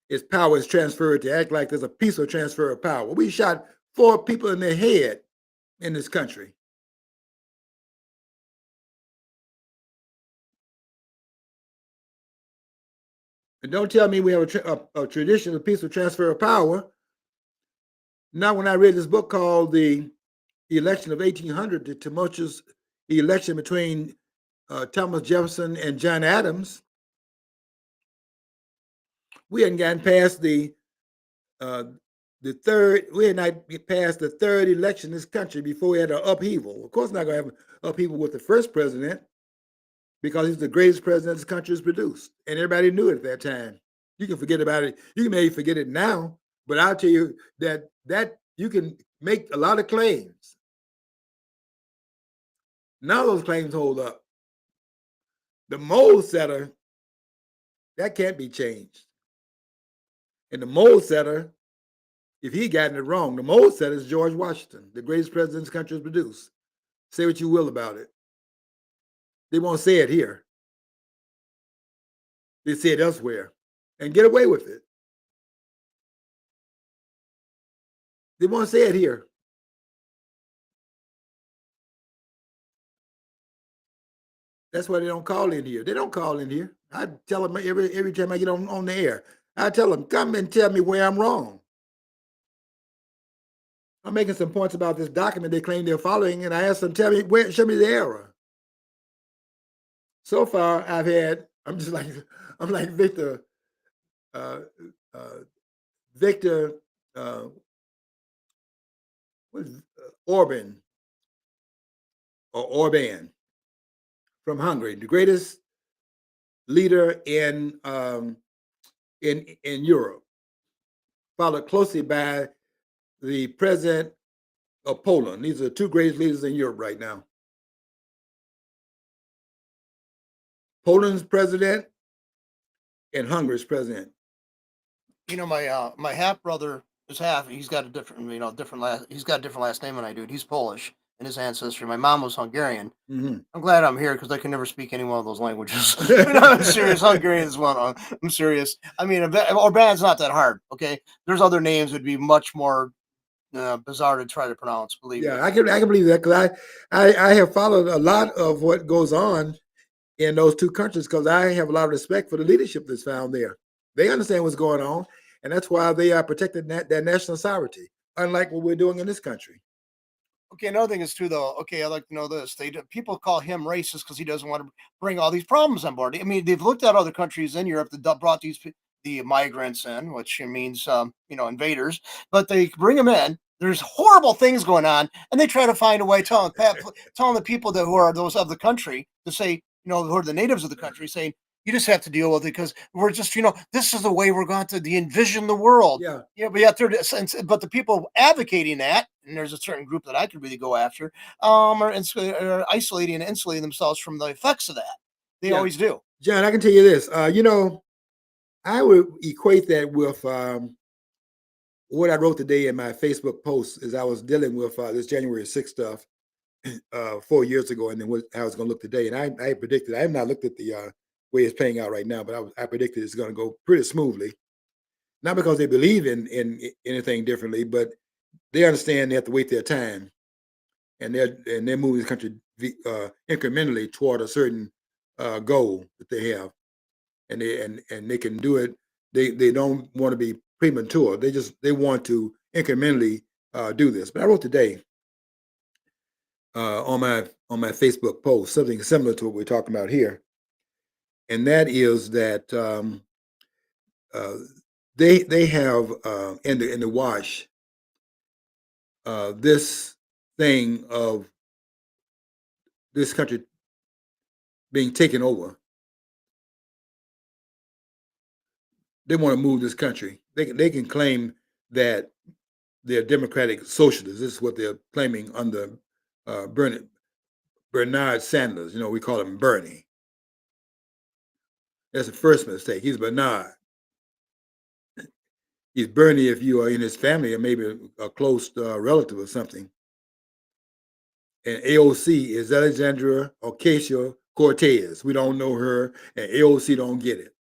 His power is transferred to act like there's a peaceful transfer of power. We shot 4 people in the head in this country. And don't tell me we have a tradition of peaceful transfer of power. Not when I read this book called The Election of 1800, the tumultuous election between Thomas Jefferson and John Adams. We hadn't gotten past the third. We had not passed the third election in this country before we had an upheaval. Of course, not going to have an upheaval with the first president, because he's the greatest president this country has produced, and everybody knew it at that time. You can forget about it. You can maybe forget it now, but I'll tell you that You can make a lot of claims. None of those claims hold up. The mold setter, that can't be changed. And the mold setter, if he gotten it wrong, the mold setter is George Washington, the greatest president this country has produced. Say what you will about it. They won't say it here. They say it elsewhere and get away with it. They won't say it here. That's why they don't call in here. They don't call in here. I tell them every time I get on the air, I tell them, come and tell me where I'm wrong. I'm making some points about this document they claim they're following, and I ask them, show me the error. So far, I'm like Victor Orban from Hungary, the greatest leader in Europe, followed closely by the president of Poland. These are the two greatest leaders in Europe right now. Poland's president and Hungary's president. My half brother is half. He's got a different, he's got a different last name than I do. He's Polish in his ancestry. My mom was Hungarian. Mm-hmm. I'm glad I'm here because I can never speak any one of those languages. I'm serious. Hungarian is one. I'm serious. I mean, Orban's not that hard. Okay, there's other names would be much more bizarre to try to pronounce. Believe me. Yeah, I can believe that because I have followed a lot of what goes on in those two countries because I have a lot of respect for the leadership that's found there. They understand what's going on, and that's why they are protecting their national sovereignty, unlike what we're doing in this country. Okay, another thing is too, though. Okay, I'd like to know this. People call him racist because he doesn't want to bring all these problems on board. I mean, they've looked at other countries in Europe that brought the migrants in, which means invaders, but they bring them in. There's horrible things going on, and they try to find a way telling the people who are those of the country to say, who are the natives of the country, saying you just have to deal with it because we're just, this is the way we're going to envision the world. Yeah. But yet but the people advocating that, and there's a certain group that I could really go after, are isolating and insulating themselves from the effects of that. They always do. John, I can tell you this. I would equate that with what I wrote today in my Facebook post as I was dealing with this January 6th stuff 4 years ago, and then how it's going to look today. And I predicted, I have not looked at the way it's playing out right now, but I predicted it's going to go pretty smoothly. Not because they believe in anything differently, but they understand they have to wait their time, and they're moving the country incrementally toward a certain goal that they have, and they can do it. They don't want to be premature. They want to incrementally do this. But I wrote today on my Facebook post something similar to what we're talking about here, and that is that they have in the wash this thing of this country being taken over. They want to move this country. They can claim that they're democratic socialists. This is what they're claiming under Bernard Sanders. We call him Bernie. That's the first mistake. He's Bernard. He's Bernie if you are in his family or maybe a close relative or something. And AOC is Alexandria Ocasio-Cortez. We don't know her, and AOC don't get it.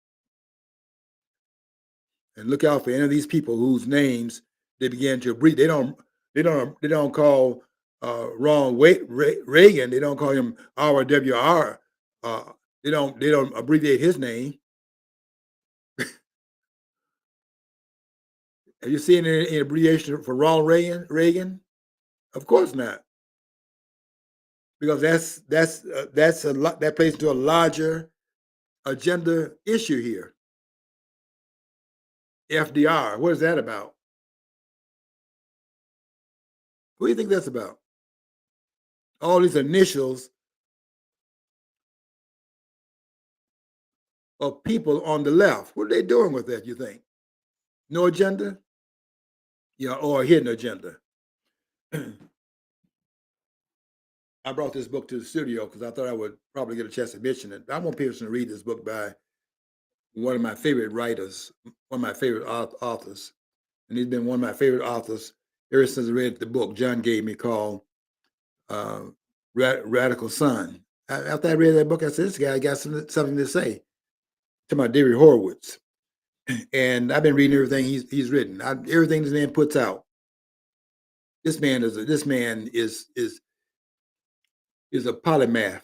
And look out for any of these people whose names they begin to breathe. They don't call Ronald Reagan. They don't call him RWR. They don't abbreviate his name. Have you seen any abbreviation for Ronald Reagan? Of course not, because that plays into a larger agenda issue here. FDR, what is that about? What do you think that's about? All these initials of people on the left. What are they doing with that, you think? No agenda? Or a hidden agenda? I brought this book to the studio because I thought I would probably get a chance to mention it. I want people to read this book by one of my favorite writers, one of my favorite authors, and he's been one of my favorite authors ever since I read the book John gave me called uh, Radical Son. After I read that book, I said, this guy got something to say. To my David Horowitz. And I've been reading everything he's written. Everything this man puts out. This man is a polymath.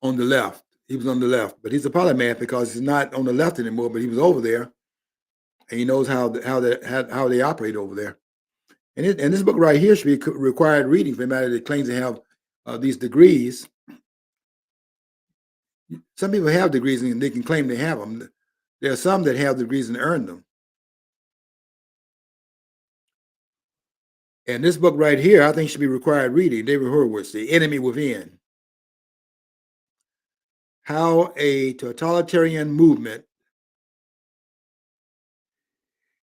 On the left, he was on the left, but he's a polymath because he's not on the left anymore. But he was over there, and he knows how they operate over there. And this book right here should be required reading for anybody that claims to have these degrees. Some people have degrees and they can claim they have them. There are some that have degrees and earn them. And this book right here, I think should be required reading. David Horowitz, The Enemy Within. How a totalitarian movement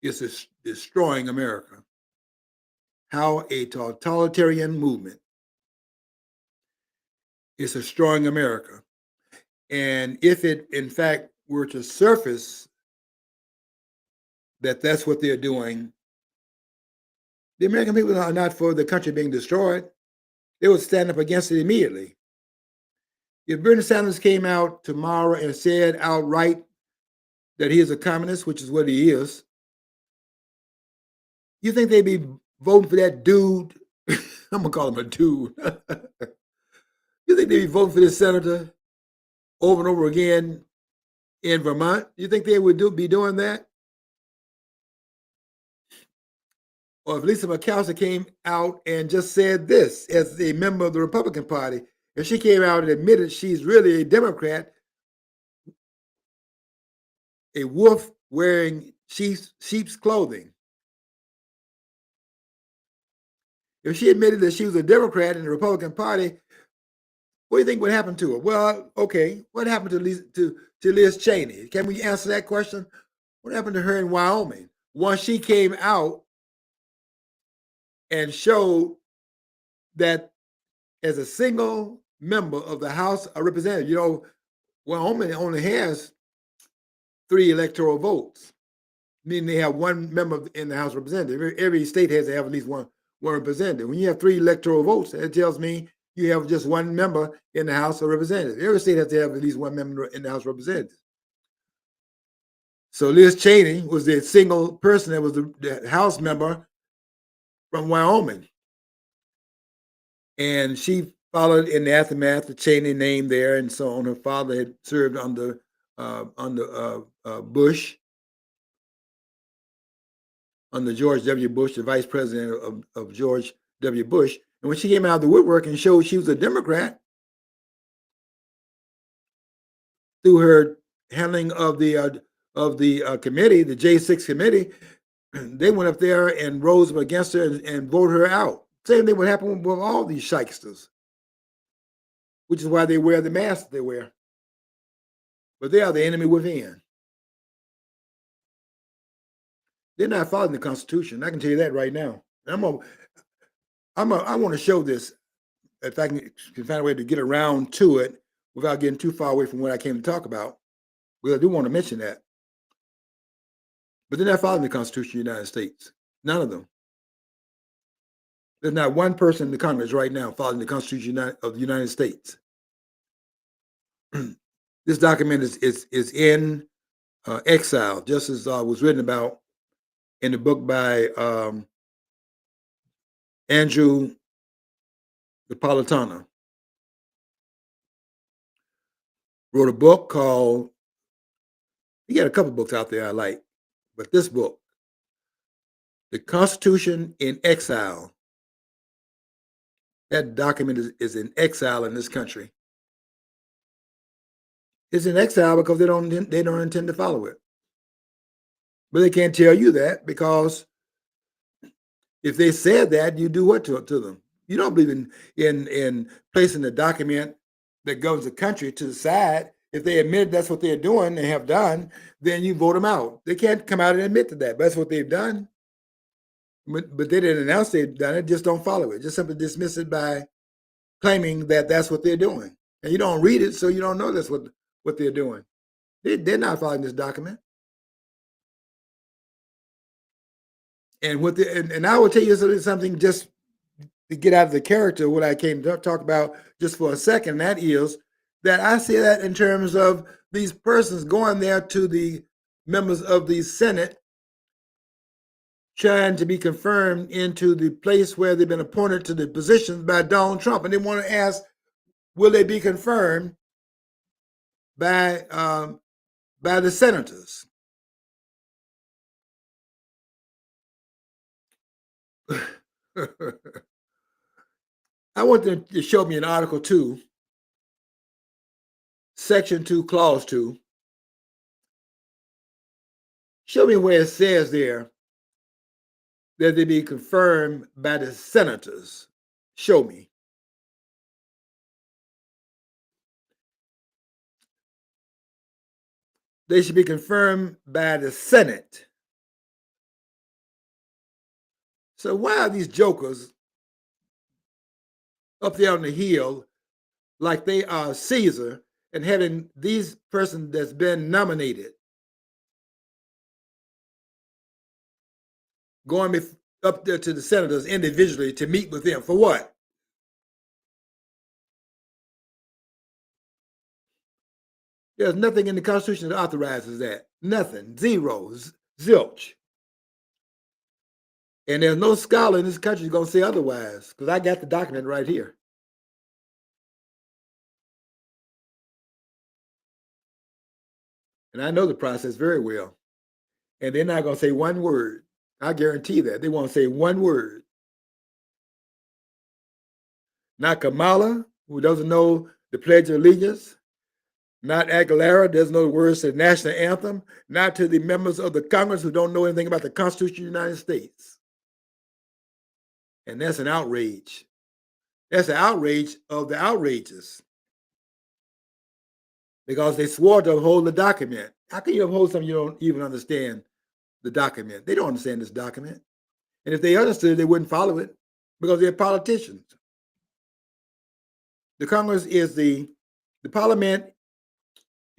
is destroying America. How a totalitarian movement is destroying America. And if it, in fact, were to surface that that's what they're doing, the American people are not for the country being destroyed. They would stand up against it immediately. If Bernie Sanders came out tomorrow and said outright that he is a communist, which is what he is, you think they'd be voting for that dude? I'm going to call him a dude. You think they'd be voting for this senator over and over again in Vermont? You think they would be doing that? Or if Lisa Murkowski came out and just said this as a member of the Republican Party, if she came out and admitted she's really a Democrat, a wolf wearing sheep's clothing. If she admitted that she was a Democrat in the Republican Party, what do you think would happen to her? Well, okay, what happened to Liz Cheney? Can we answer that question? What happened to her in Wyoming? Once she came out and showed that as a single member of the House of Representatives, Wyoming only has 3 electoral votes, meaning they have 1 member in the House of Representatives. Every state has to have at least one representative. When you have 3 electoral votes, that tells me you have just 1 member in the House of Representatives. Every state has to have at least 1 member in the House of Representatives. So Liz Cheney was the single person that was the House member from Wyoming. And she followed in the aftermath the Cheney name there and so on. Her father had served under Bush, under George W. Bush, the vice president of George W. Bush. And when she came out of the woodwork and showed she was a Democrat through her handling of the committee, the J6 committee, they went up there and rose up against her and voted her out. Same thing would happen with all these shysters, which is why they wear the masks they wear. But they are the enemy within. They're not following the Constitution. I can tell you that right now. I want to show this, if I can find a way to get around to it without getting too far away from what I came to talk about. Because I do want to mention that. But they're not following the Constitution of the United States. None of them. There's not one person in the Congress right now following the Constitution of the United States. This document is in exile, just as was written about in the book by Andrew Napolitano. Wrote a book called, he got a couple books out there I like, but this book, The Constitution in Exile, that document is in exile in this country. It's in exile because they don't intend to follow it. But they can't tell you that, because if they said that, you do what to them? You don't believe in placing the document that governs the country to the side. if they admit that's what they're doing, they have done, then you vote them out. They can't come out and admit to that. But that's what they've done. But they didn't announce they've done it. Just don't follow it. Just simply dismiss it by claiming that that's what they're doing. And you don't read it, so you don't know that's what they're doing. They're not following this document. And and I will tell you something just to get out of the character of what I came to talk about just for a second. That is that I see that in terms of these persons going there to the members of the Senate trying to be confirmed into the place where they've been appointed to the positions by Donald Trump. And they want to ask, will they be confirmed by the senators? I want them to show me in Article 2, Section 2, Clause 2. Show me where it says there that they be confirmed by the senators. Show me. They should be confirmed by the Senate. So why are these jokers up there on the hill like they are Caesar and having these person that's been nominated going up there to the senators individually to meet with them for what? There's nothing in the Constitution that authorizes that. Nothing. Zero. Zilch. And there's no scholar in this country who's going to say otherwise, because I got the document right here. And I know the process very well. And they're not going to say one word. I guarantee that. They won't say one word. Not Kamala, who doesn't know the Pledge of Allegiance. Not Aguilera, doesn't know the words to the national anthem. Not to the members of the Congress who don't know anything about the Constitution of the United States. And that's an outrage. That's an outrage of the outrages. Because they swore to uphold the document. How can you uphold something you don't even understand the document? They don't understand this document. And if they understood, they wouldn't follow it because they're politicians. The Congress is the Parliament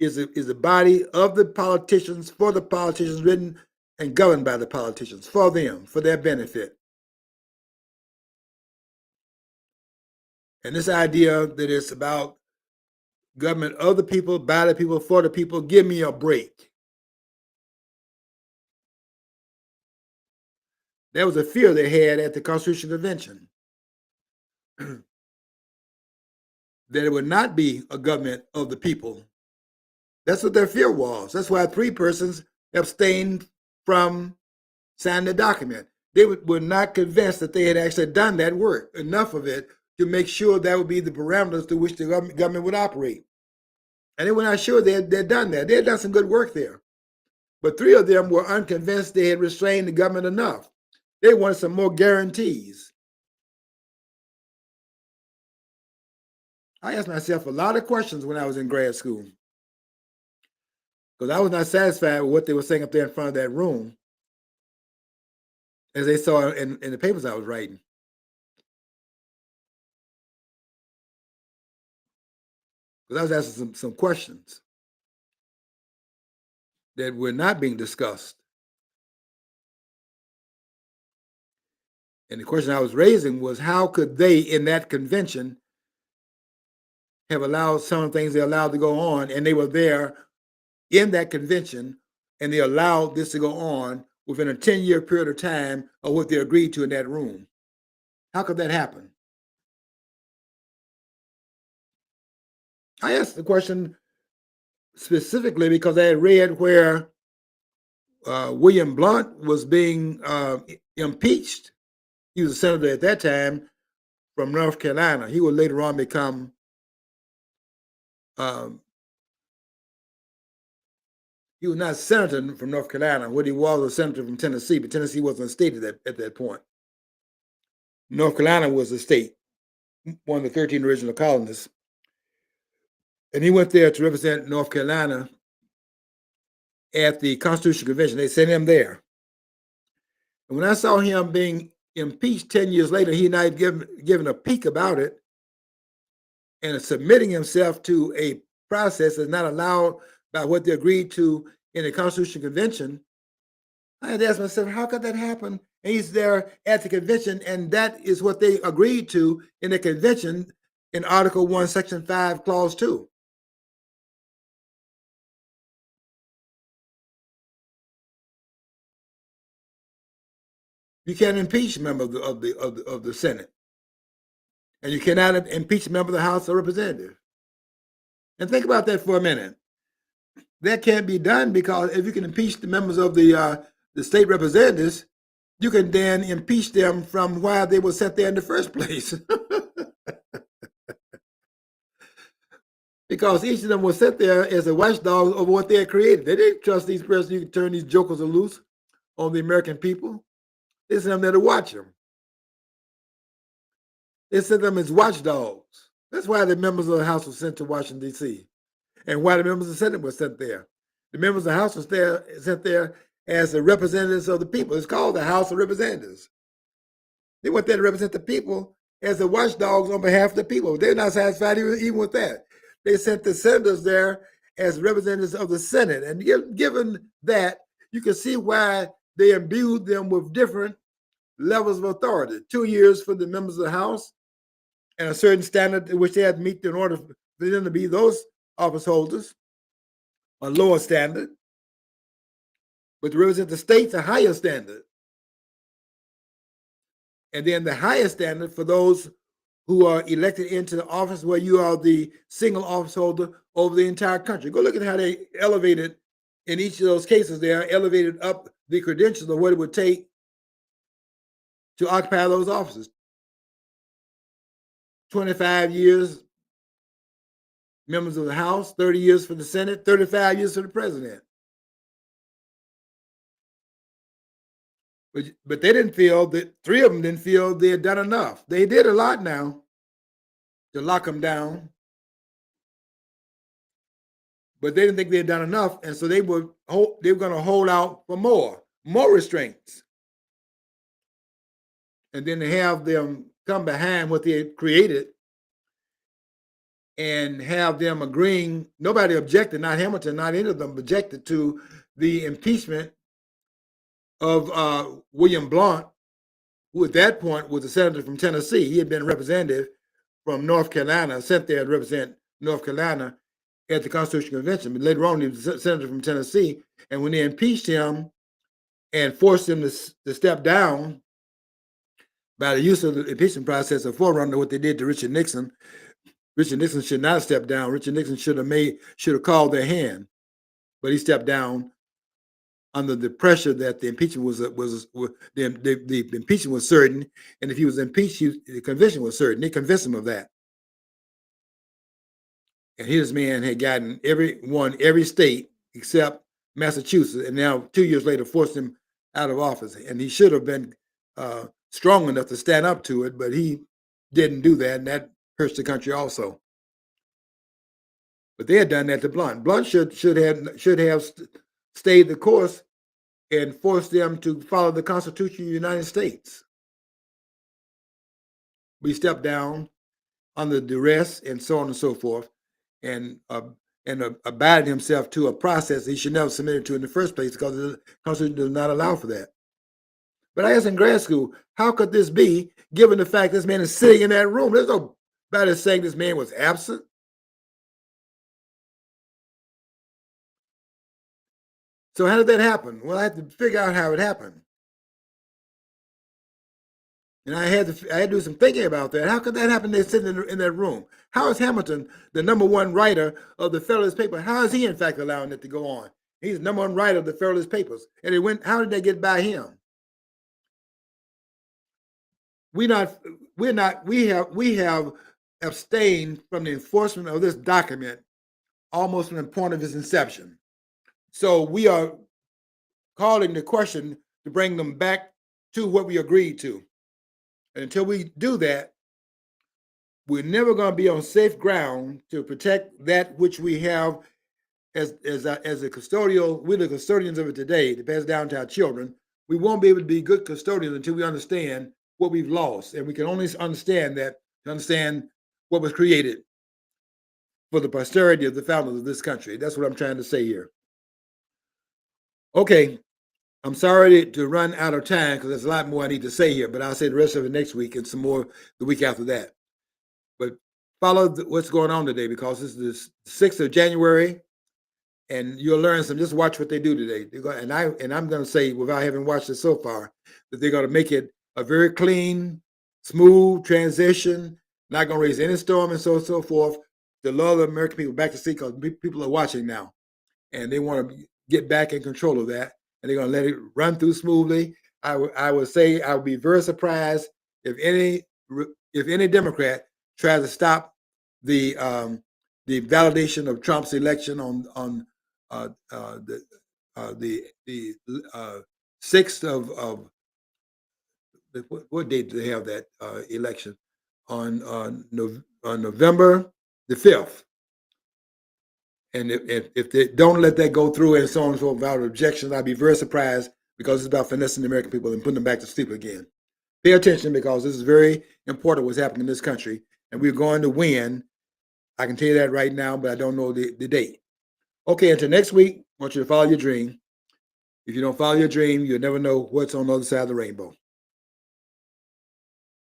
is a body of the politicians, for the politicians, written and governed by the politicians, for them, for their benefit. And this idea that it's about government of the people, by the people, for the people, give me a break. That was a fear they had at the Constitutional Convention. That it would not be a government of the people. That's what their fear was. That's why 3 persons abstained from signing the document. They were not convinced that they had actually done that work, enough of it to make sure that would be the parameters through which the government would operate. And they were not sure they had done that. They had done some good work there. But 3 of them were unconvinced they had restrained the government enough. They wanted some more guarantees. I asked myself a lot of questions when I was in grad school, because I was not satisfied with what they were saying up there in front of that room, as they saw in the papers I was writing. Because I was asking some questions that were not being discussed. And the question I was raising was, how could they, in that convention, have allowed some of the things they allowed to go on, and they were there in that convention, and they allowed this to go on within a 10-year period of time of what they agreed to in that room? How could that happen? I asked the question specifically because I had read where William Blunt was being impeached. He was a senator at that time from North Carolina. He would later on become he was not a senator from North Carolina. What he was a senator from Tennessee, but Tennessee wasn't a state at that point. North Carolina was a state, one of the 13 original colonies. and he went there to represent North Carolina at the Constitutional Convention. They sent him there. And when I saw him being impeached 10 years later, he not given a peek about it and submitting himself to a process that's not allowed by what they agreed to in the Constitutional Convention, I had to ask myself, how could that happen? And he's there at the convention, and that is what they agreed to in the convention in Article 1, Section 5, Clause 2. You can't impeach a member of the Senate, and you cannot impeach a member of the House of Representatives. And think about that for a minute. That can't be done because if you can impeach the members of the state representatives, you can then impeach them from why they were sent there in the first place. Because each of them was sent there as a watchdog over what they had created. They didn't trust these persons. You can turn these jokers loose on the American people. They sent them there to watch them. They sent them as watchdogs. That's why the members of the House were sent to Washington, D.C., and why the members of the Senate were sent there. The members of the House were sent there as the representatives of the people. It's called the House of Representatives. They went there to represent the people as the watchdogs on behalf of the people. They're not satisfied even with that. They sent the senators there as representatives of the Senate. And given that, you can see why they imbued them with different levels of authority. 2 years for the members of the House and a certain standard in which they had to meet in order for them to be those office holders, a lower standard. But to represent the states, a higher standard. And then the highest standard for those who are elected into the office where you are the single office holder over the entire country. Go look at how they elevated, in each of those cases, they are elevated up the credentials of what it would take to occupy those offices. 25 years, members of the House, 30 years for the Senate, 35 years for the president. But they didn't feel that, 3 of them didn't feel they had done enough. They did a lot now to lock them down, but they didn't think they had done enough, and so they were going to hold out for more restraints, and then to have them come behind what they had created and have them agreeing. Nobody objected, not Hamilton, not any of them objected to the impeachment of William Blount, who at that point was a senator from Tennessee. He had been a representative from North Carolina, sent there to represent North Carolina at the Constitutional Convention. But later on, he was a senator from Tennessee. And when they impeached him and forced him to step down by the use of the impeachment process, a forerunner to what they did to Richard Nixon, Richard Nixon should not have stepped down. Richard Nixon should have called their hand, but he stepped down under the pressure that the impeachment was the impeachment was certain, and if he was impeached, the conviction was certain. They convinced him of that, and his man had gotten every state except Massachusetts, and now 2 years later forced him out of office. And he should have been strong enough to stand up to it, but he didn't do that, and that hurts the country also. But they had done that to Blount. Blount should have stayed the course and forced them to follow the Constitution of the United States. We stepped down under duress and so on and so forth, and abided himself to a process he should never submit to in the first place because the Constitution does not allow for that. But I asked in grad school, how could this be, given the fact this man is sitting in that room? There's nobody saying this man was absent. So how did that happen? Well, I had to figure out how it happened. And I had to do some thinking about that. How could that happen? They're sitting in that room. How is Hamilton, the #1 writer of the Federalist Papers, how is he in fact allowing it to go on? He's the #1 writer of the Federalist Papers. And how did they get by him? We have abstained from the enforcement of this document almost from the point of its inception. So we are calling the question to bring them back to what we agreed to. And until we do that, we're never going to be on safe ground to protect that which we have as a custodial. We're the custodians of it today to pass down to our children. We won't be able to be good custodians until we understand what we've lost, and we can only understand that to understand what was created for the posterity of the founders of this country. That's what I'm trying to say here. Okay, I'm sorry to run out of time because there's a lot more I need to say here, but I'll say the rest of it next week and some more the week after that. But follow what's going on today, because this is the 6th of January, and you'll learn some. Just watch what they do today. I'm going to say, without having watched it so far, that they're going to make it a very clean, smooth transition. Not going to raise any storm and so forth. To lull the American people back to sleep, because people are watching now, and they want to get back in control of that, and they're going to let it run through smoothly. I would say I would be very surprised if any Democrat tries to stop the validation of Trump's election on the 6th of what date do they have that election on November the 5th. And if they don't let that go through and so on and so forth without objections, I'd be very surprised, because it's about finessing the American people and putting them back to sleep again. Pay attention, because this is very important what's happening in this country, and we're going to win. I can tell you that right now, but I don't know the date. Okay, until next week, I want you to follow your dream. If you don't follow your dream, you'll never know what's on the other side of the rainbow.